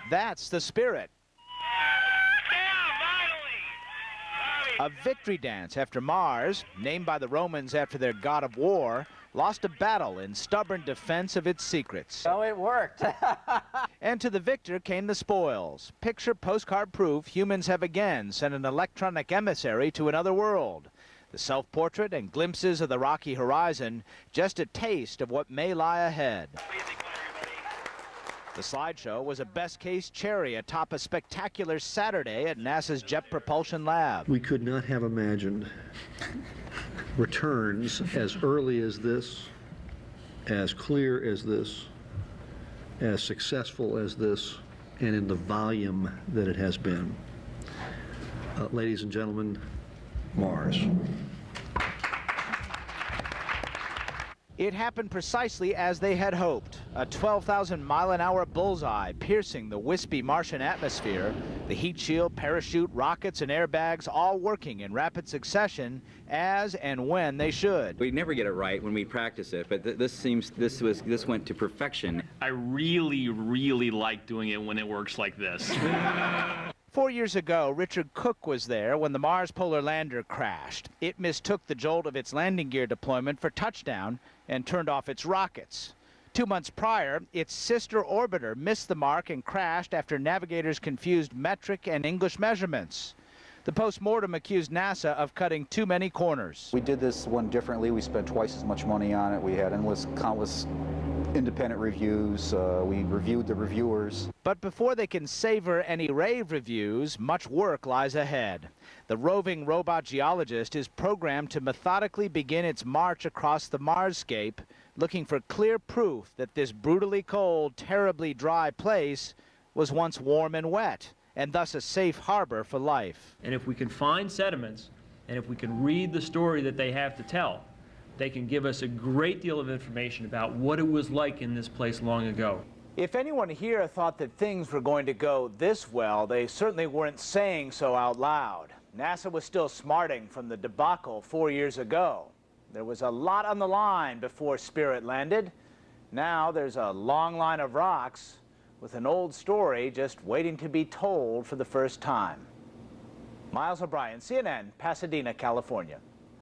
That's the Spirit. A victory dance after Mars, named by the Romans after their god of war, lost a battle in stubborn defense of its secrets. Oh, it worked. And to the victor came the spoils. Picture postcard proof humans have again sent an electronic emissary to another world. The self-portrait and glimpses of the rocky horizon, just a taste of what may lie ahead. The slideshow was a best-case cherry atop a spectacular Saturday at NASA's Jet Propulsion Lab. We could not have imagined returns as early as this, as clear as this, as successful as this, and in the volume that it has been. Ladies and gentlemen, Mars. It happened precisely as they had hoped. A 12,000-mile-an-hour bullseye piercing the wispy Martian atmosphere, the heat shield, parachute, rockets, and airbags all working in rapid succession as and when they should. We never get it right when we practice it, but this went to perfection. I really like doing it when it works like this. 4 years ago, Richard Cook was there when the Mars Polar Lander crashed. It mistook the jolt of its landing gear deployment for touchdown and turned off its rockets. 2 months prior, its sister orbiter missed the mark and crashed after navigators confused metric and English measurements. The post-mortem accused NASA of cutting too many corners. We did this one differently. We spent twice as much money on it. We had countless independent reviews. We reviewed the reviewers. But before they can savor any rave reviews, much work lies ahead. The roving robot geologist is programmed to methodically begin its march across the Marsscape, looking for clear proof that this brutally cold, terribly dry place was once warm and wet, and thus a safe harbor for life. And if we can find sediments, and if we can read the story that they have to tell, they can give us a great deal of information about what it was like in this place long ago. If anyone here thought that things were going to go this well, they certainly weren't saying so out loud. NASA was still smarting from the debacle 4 years ago. There was a lot on the line before Spirit landed. Now there's a long line of rocks with an old story just waiting to be told for the first time. Miles O'Brien, CNN, Pasadena, California.